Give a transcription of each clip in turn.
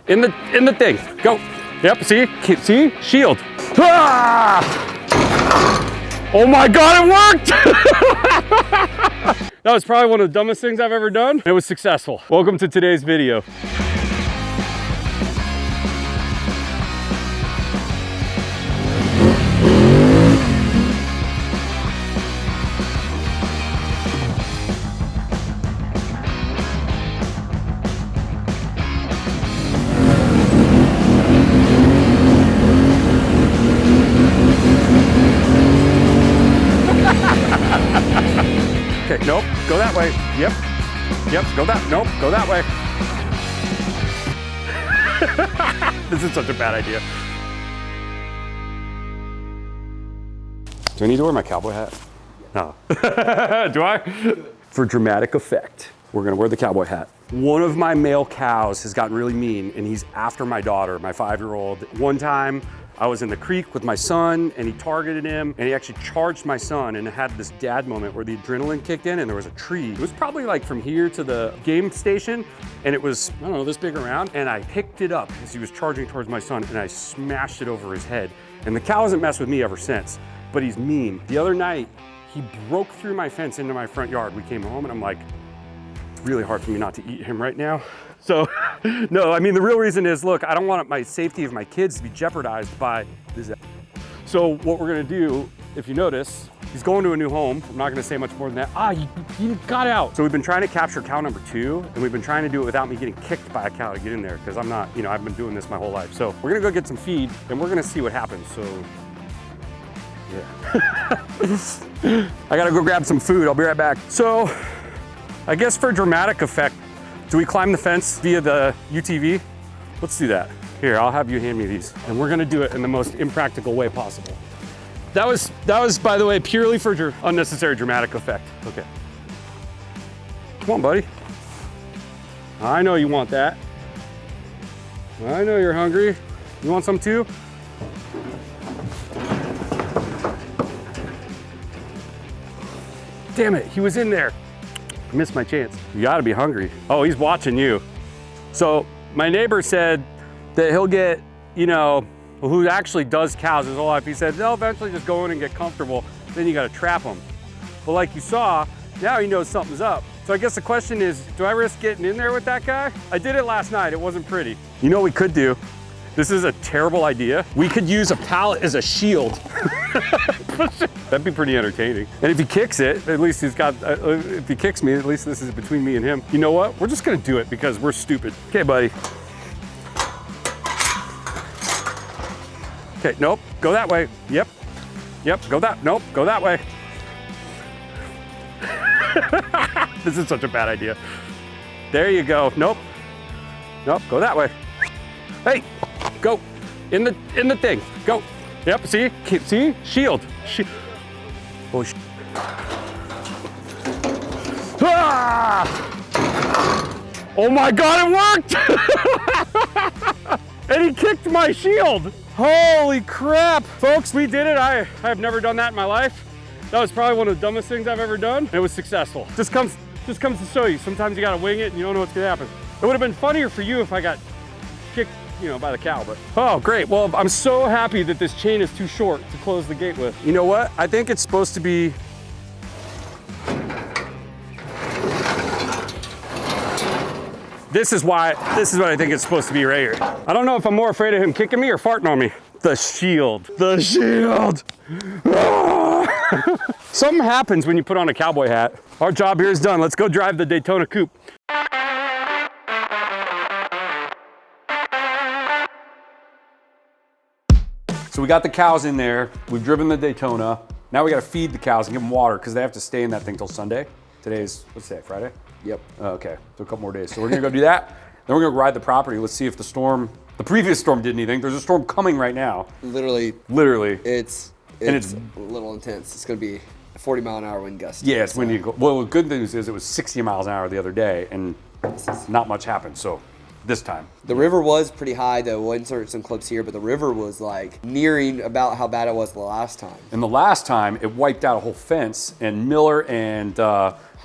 in the thing. Go. Yep, see, shield. Ah! Oh my God, it worked! That was probably one of the dumbest things I've ever done. It was successful. Welcome to today's video. Okay, nope, go that way. Yep, go that way. This is such a bad idea. Do I need to wear my cowboy hat? No. Do I? For dramatic effect, we're gonna wear the cowboy hat. One of my male cows has gotten really mean and he's after my daughter, my 5-year-old. One time, I was in the creek with my son and he targeted him and he actually charged my son and had this dad moment where the adrenaline kicked in and there was a tree. It was probably like from here to the game station and it was, I don't know, this big around, and I picked it up as he was charging towards my son and I smashed it over his head. And the cow hasn't messed with me ever since, but he's mean. The other night, he broke through my fence into my front yard. We came home and I'm like, it's really hard for me not to eat him right now. So, no, I mean, the real reason is, look, I don't want my safety of my kids to be jeopardized by this. So what we're gonna do, if you notice, he's going to a new home. I'm not gonna say much more than that. Ah, you got out. So we've been trying to capture cow number 2, and we've been trying to do it without me getting kicked by a cow to get in there, because I'm not, you know, I've been doing this my whole life. So we're gonna go get some feed, and we're gonna see what happens, so. Yeah. I gotta go grab some food, I'll be right back. So, I guess for dramatic effect, do we climb the fence via the UTV? Let's do that. Here, I'll have you hand me these. And we're gonna do it in the most impractical way possible. That was, by the way, purely for unnecessary dramatic effect. Okay. Come on, buddy. I know you want that. I know you're hungry. You want some too? Damn it, he was in there. I missed my chance. You gotta be hungry. Oh, he's watching you. So my neighbor said that he'll get, you know, who actually does cows his whole life. He said they'll eventually just go in and get comfortable. Then you gotta trap them. But like you saw, now he knows something's up. So I guess the question is, do I risk getting in there with that guy? I did it last night, it wasn't pretty. You know what we could do? This is a terrible idea. We could use a pallet as a shield. That'd be pretty entertaining. And if he kicks it, at least he's got, if he kicks me, at least this is between me and him. You know what? We're just gonna do it because we're stupid. Okay, buddy. Okay, nope, go that way. Yep, go that way. This is such a bad idea. There you go, nope, go that way. Hey, go, in the thing, go. Yep, see, shield. Oh, ah! Oh my God, it worked! And he kicked my shield. Holy crap. Folks, we did it. I have never done that in my life. That was probably one of the dumbest things I've ever done. It was successful. Just comes to show you, sometimes you gotta wing it and you don't know what's gonna happen. It would have been funnier for you if I got kicked, you know, by the cow, but. Oh, great. Well, I'm so happy that this chain is too short to close the gate with. You know what? I think it's supposed to be. This is what I think it's supposed to be right here. I don't know if I'm more afraid of him kicking me or farting on me. The shield. The shield. Something happens when you put on a cowboy hat. Our job here is done. Let's go drive the Daytona Coupe. So we got the cows in there. We've driven the Daytona. Now we got to feed the cows and give them water because they have to stay in that thing till Sunday. Today's, what's today, Friday? Yep. Okay, so a couple more days. So we're gonna go do that. Then we're gonna ride the property. Let's see if the previous storm did anything. There's a storm coming right now. Literally. It's a little intense. It's gonna be a 40-mile-an-hour wind gust. Yeah, it's windy. Well, the good news is it was 60 miles an hour the other day and not much happened, so this time. The river was pretty high though. We'll insert some clips here, but the river was like nearing about how bad it was the last time. And the last time, it wiped out a whole fence and Miller and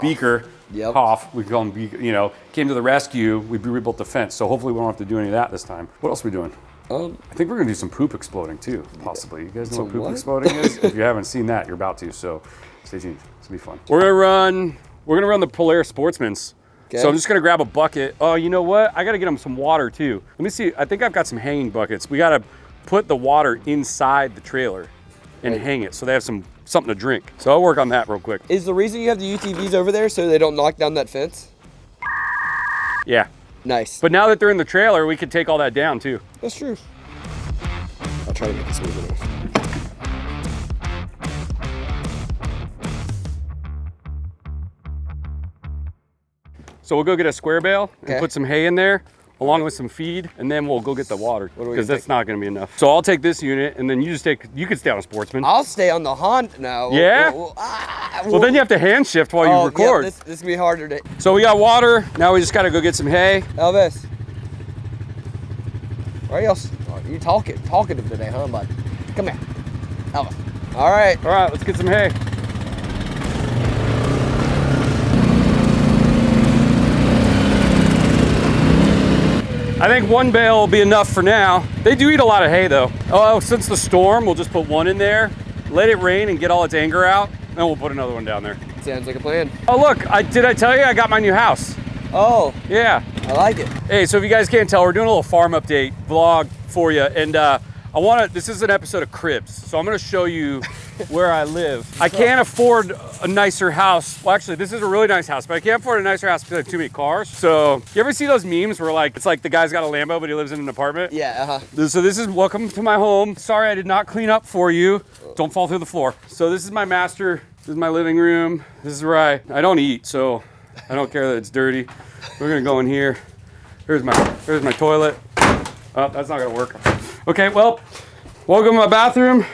Beaker Yep. Hoff, we call him, you know, came to the rescue. We rebuilt the fence, so hopefully we won't have to do any of that this time. What else are we doing? I think we're gonna do some poop exploding too, possibly. You guys know what poop exploding is? If you haven't seen that, you're about to, so stay tuned. It's gonna be fun. We're gonna run the Polaris Sportsman's. Okay. So I'm just gonna grab a bucket. Oh, you know what? I gotta get them some water too. Let me see, I think I've got some hanging buckets. We gotta put the water inside the trailer and hang it so they have something to drink. So I'll work on that real quick. Is the reason you have the UTVs over there so they don't knock down that fence? Yeah. Nice. But now that they're in the trailer, we could take all that down too. That's true. I'll try to make it smooth enough. So we'll go get a square bale and put some hay in there, along with some feed, and then we'll go get the water, because that's not gonna be enough. So I'll take this unit, and then you can stay on a Sportsman. I'll stay on the Honda now. Yeah? Well, then you have to hand shift while you record. Yeah, this is gonna be harder to... So we got water, now we just gotta go get some hay. Elvis. Where else? Oh, you talkative today, huh, bud? Come here. Elvis. All right. All right, let's get some hay. I think one bale will be enough for now. They do eat a lot of hay though. Oh, since the storm, we'll just put one in there, let it rain and get all its anger out, then we'll put another one down there. Sounds like a plan. Oh look, did I tell you I got my new house? Oh. Yeah. I like it. Hey, so if you guys can't tell, we're doing a little farm update vlog for you. And this is an episode of Cribs. So I'm gonna show you where I live. I can't afford a nicer house. Well, actually, this is a really nice house, but I can't afford a nicer house because I have too many cars. So you ever see those memes where it's like the guy's got a Lambo, but he lives in an apartment? Yeah, So this is welcome to my home. Sorry, I did not clean up for you. Don't fall through the floor. So this is my master. This is my living room. This is where I don't eat, so I don't care that it's dirty. We're gonna go in here. Here's my toilet. Oh, that's not gonna work. Okay, well, welcome to my bathroom.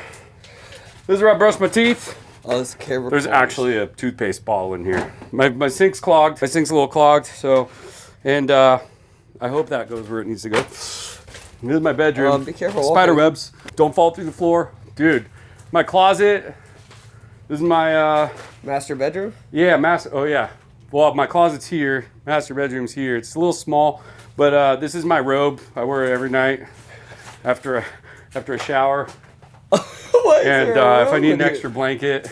This is where I brush my teeth. Oh, this camera. There's actually a toothpaste bottle in here. My sink's clogged. My sink's a little clogged, so, and I hope that goes where it needs to go. This is my bedroom. Be careful. Spider webs. Don't fall through the floor. Dude, my closet. This is my master bedroom? Yeah, oh yeah. Well, my closet's here. Master bedroom's here. It's a little small, but this is my robe. I wear it every night after a shower. And if I need an extra blanket,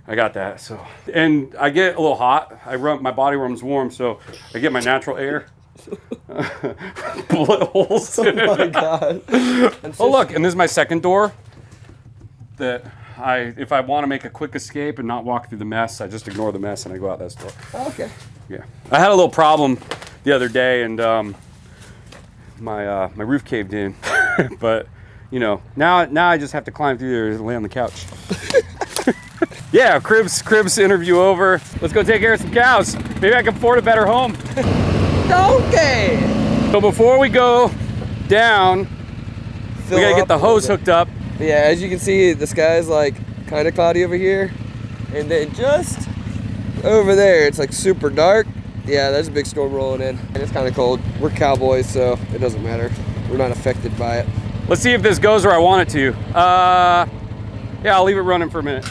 I got that. So, and I get a little hot. My body runs warm, so I get my natural air. Bullet holes. Oh my god. Oh look, and this is my second door. That if I want to make a quick escape and not walk through the mess, I just ignore the mess and I go out that door. Oh, okay. Yeah. I had a little problem the other day, and my roof caved in, but you know, now I just have to climb through there and lay on the couch. Yeah, Cribs interview over. Let's go take care of some cows. Maybe I can afford a better home. Okay. So before we go down, we gotta get the hose hooked up. Yeah, as you can see, the sky's like kind of cloudy over here, and then just over there, it's like super dark. Yeah, there's a big storm rolling in, and it's kind of cold. We're cowboys, so it doesn't matter. We're not affected by it. Let's see if this goes where I want it to. Yeah, I'll leave it running for a minute.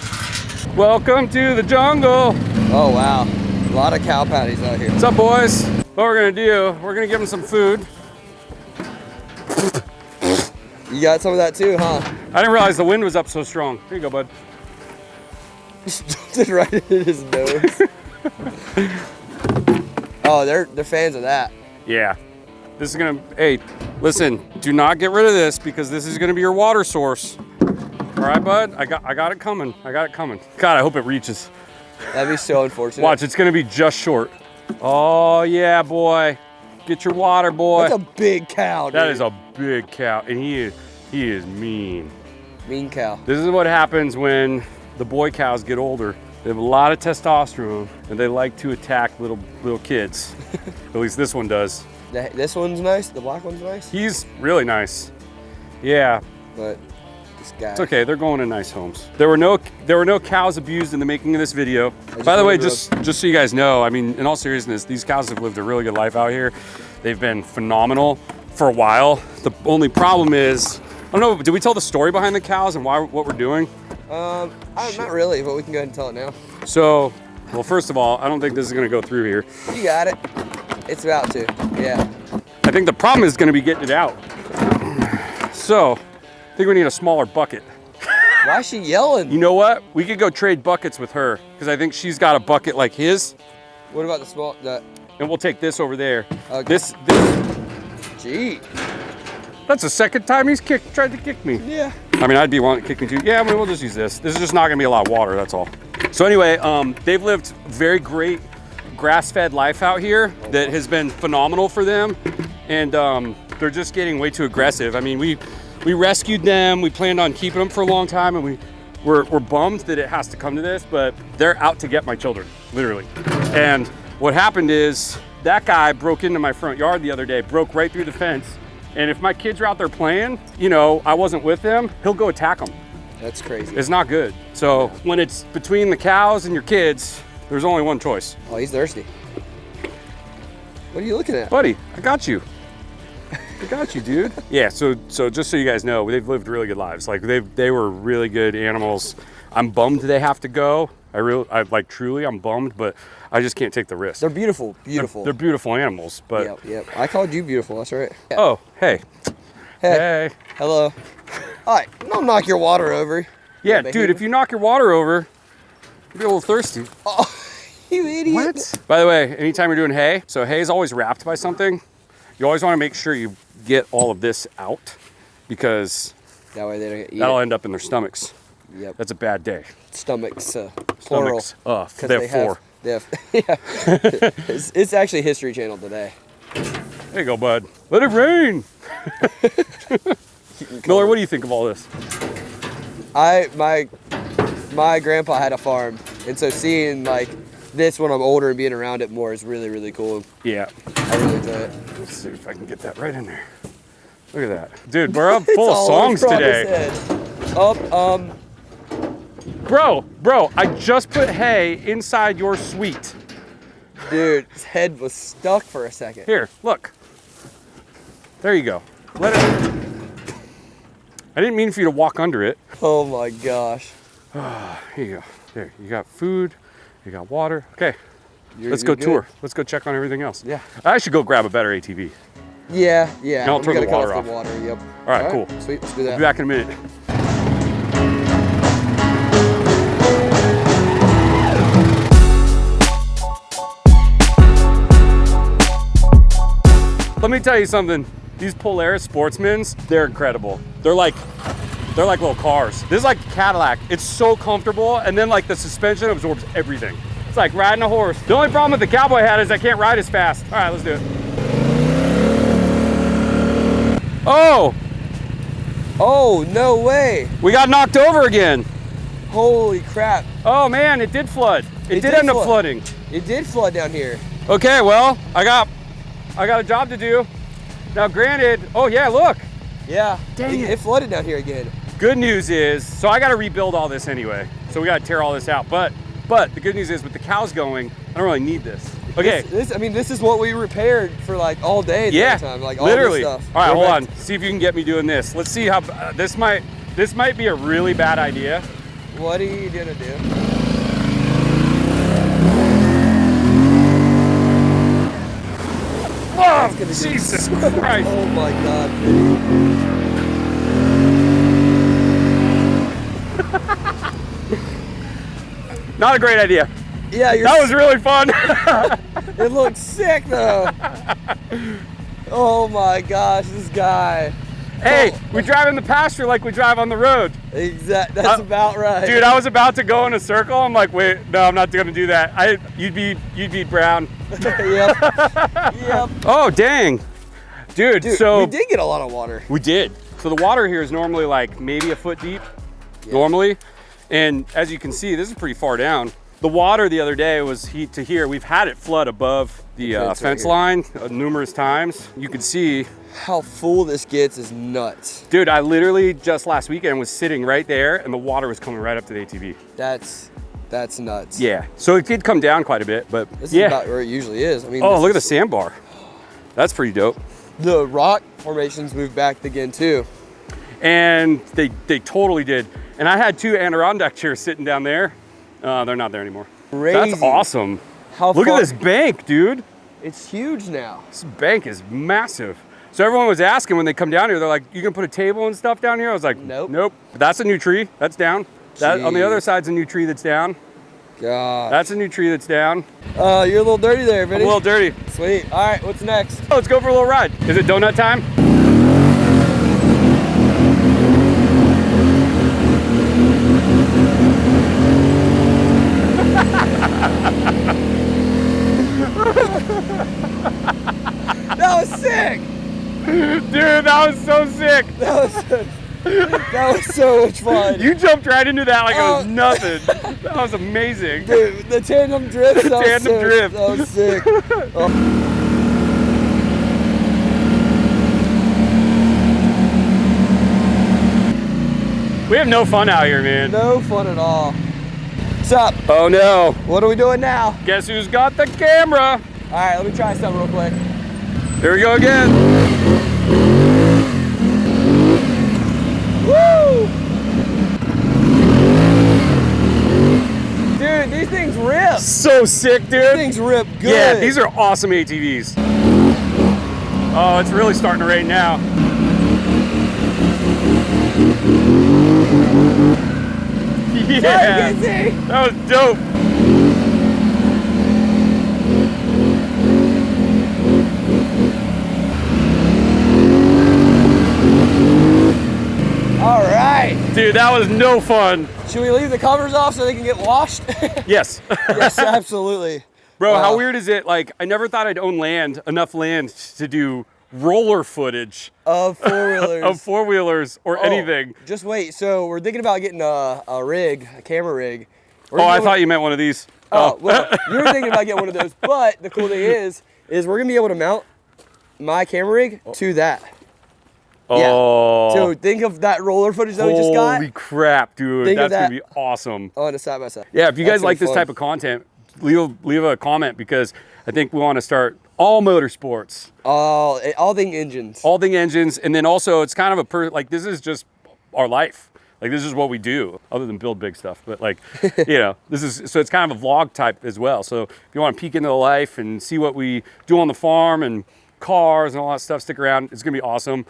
Welcome to the jungle. Oh wow, a lot of cow patties out here. What's up, boys? What we're gonna do, we're gonna give them some food. You got some of that too, huh? I didn't realize the wind was up so strong. Here you go, bud. Just right in his nose. Oh, they're fans of that. Yeah. This is gonna, hey, listen, do not get rid of this because this is gonna be your water source. All right, bud? I got it coming. I got it coming. God, I hope it reaches. That'd be so unfortunate. Watch, it's gonna be just short. Oh yeah, boy. Get your water, boy. That's a big cow, dude. That is a big cow, and he is mean. Mean cow. This is what happens when the boy cows get older. They have a lot of testosterone, and they like to attack little kids. At least this one does. This one's nice. The black one's nice. He's really nice. Yeah. But this guy. It's okay. They're going to nice homes. There were no cows abused in the making of this video. By the way, just so you guys know, I mean, in all seriousness, these cows have lived a really good life out here. They've been phenomenal for a while. The only problem is, I don't know, did we tell the story behind the cows and what we're doing? Not really, but we can go ahead and tell it now. So Well, first of all, I don't think this is gonna go through here. You got it. It's about to, yeah. I think the problem is gonna be getting it out. So, I think we need a smaller bucket. Why is she yelling? You know what? We could go trade buckets with her because I think she's got a bucket like his. What about the small, And we'll take this over there. Okay. This. Gee. That's the second time he's tried to kick me. Yeah. I mean, I'd be wanting to kick me too. Yeah, I mean, we'll just use this. This is just not gonna be a lot of water, that's all. So anyway, they've lived very great grass-fed life out here that has been phenomenal for them. And they're just getting way too aggressive. I mean, we rescued them, we planned on keeping them for a long time, and we're bummed that it has to come to this, but they're out to get my children, literally. And what happened is that guy broke into my front yard the other day, broke right through the fence. And if my kids are out there playing, you know, I wasn't with them, he'll go attack them. That's crazy. It's not good. So when it's between the cows and your kids, there's only one choice. Oh, he's thirsty. What are you looking at? Buddy, I got you. I got you, dude. Yeah, so just so you guys know, they've lived really good lives. Like they were really good animals. I'm bummed they have to go. Truly, I'm bummed, but I just can't take the risk. They're beautiful, beautiful. They're beautiful animals, but. Yep. I called you beautiful, that's right. Yeah. Oh, hey. Hey. Hello. All right, don't knock your water over. Yeah, dude, if you knock your water over, you'll be a little thirsty. Oh, you idiot. What? By the way, anytime you're doing hay, so hay is always wrapped by something. You always want to make sure you get all of this out because that way they don't eat that'll end up in their stomachs. Yep. That's a bad day. Stomachs, plural. Stomachs, they have four. Yeah. It's actually History Channel today. There you go, bud. Let it rain. Miller, what do you think of all this? My grandpa had a farm, and so seeing like this when I'm older and being around it more is really, really cool. Yeah. I really enjoy it. Let's see if I can get that right in there. Look at that. Dude, we're up full of songs today. Bro, I just put hay inside your suite. Dude, his head was stuck for a second. Here, look. There you go. Let it. I didn't mean for you to walk under it. Oh my gosh. Here you go. There, you got food, you got water. Okay, let's go tour. Let's go check on everything else. Yeah. I should go grab a better ATV. Yeah. And I'll turn the water off. Yep. All right, cool. Sweet, let's do that. I'll be back in a minute. Let me tell you something. These Polaris Sportsmans, they're incredible. They're like little cars. This is like a Cadillac. It's so comfortable, and then like the suspension absorbs everything. It's like riding a horse. The only problem with the cowboy hat is I can't ride as fast. All right, let's do it. Oh, no way. We got knocked over again. Holy crap. Oh man, it did flood. It did end up flooding. It did flood down here. Okay, well, I got a job to do. Now granted, oh yeah, look. Yeah, Dang it. It flooded down here again. Good news is, so I got to rebuild all this anyway. So we got to tear all this out. But the good news is with the cows going, I don't really need this. Okay. This is what we repaired for like all day. Yeah, time. Like literally. All this stuff. All right, hold on. See if you can get me doing this. Let's see how, this might be a really bad idea. What are you gonna do? Oh, Jesus Christ. Oh my God. Not a great idea. Yeah, that was really fun. It looks sick though. Oh my gosh, this guy. Hey, we drive in the pasture like we drive on the road. Exactly, that's about right. Dude, I was about to go in a circle. I'm like, wait, no, I'm not gonna do that. You'd beat Brown. Yep. Oh, dang. Dude, so we did get a lot of water. We did. So the water here is normally like maybe a foot deep, normally. And as you can see, this is pretty far down. The water the other day was to here. We've had it flood above the fence line numerous times. You can see how full this gets is nuts. Dude, I literally just last weekend was sitting right there and the water was coming right up to the ATV. That's nuts. Yeah, so it did come down quite a bit, but this is about where it usually is. I mean, oh, look at the sandbar. That's pretty dope. The rock formations moved back again too. And they totally did. And I had 2 Adirondack chairs sitting down there. They're not there anymore. Crazy. That's awesome. How Look far, at this bank, dude. It's huge now. This bank is massive. So everyone was asking when they come down here, they're like, you can put a table and stuff down here? I was like, Nope. Nope. But that's a new tree. That's down. That, on the other side's a new tree that's down. God. That's a new tree that's down. You're a little dirty there, I'm Vinny. a little dirty. Sweet. All right, what's next? Oh, let's go for a little ride. Is it donut time? That was sick. Dude, that was so sick. That was so much fun. You jumped right into that like it was Oh. nothing. That was amazing. Dude, the tandem drift. The tandem drift. That was sick. Oh. We have no fun out here, man. No fun at all. What's up? Oh no. What are we doing now? Guess who's got the camera? All right, let me try something real quick. Here we go again. Woo! Dude, these things rip. So sick, dude. These things rip good. Yeah, these are awesome ATVs. Oh, it's really starting to rain now. Yeah, that was dope. All right. Dude, that was no fun. Should we leave the covers off so they can get washed? Yes. Yes, absolutely. Bro, how weird is it? Like, I never thought I'd own enough land to do roller footage Of four-wheelers. of four-wheelers or anything. Just wait. So we're thinking about getting a rig, a camera rig. Oh, I thought you meant one of these. Oh, well, you were thinking about getting one of those. But the cool thing is we're going to be able to mount my camera rig to that. Oh. So think of that roller footage that we just got. Holy crap, dude. Think of That's going to that. be awesome. On a side by side. Yeah, if you That's guys gonna like be this fun. type of content, leave a comment because I think we want to start all motorsports, All thing engines. all thing engines, and then also it's kind of like this is just our life. Like this is what we do, other than build big stuff. But like, you know, so it's kind of a vlog type as well. So if you want to peek into the life and see what we do on the farm and cars and all that stuff, stick around. It's gonna be awesome.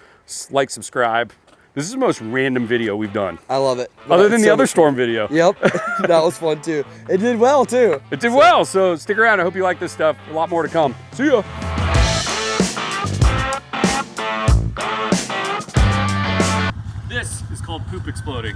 Like, subscribe. This is the most random video we've done. I love it. Other than It's the so other much storm video. Yep, that was fun too. It did well too. It did well, so stick around. I hope you like this stuff. A lot more to come. See ya. This is called poop exploding.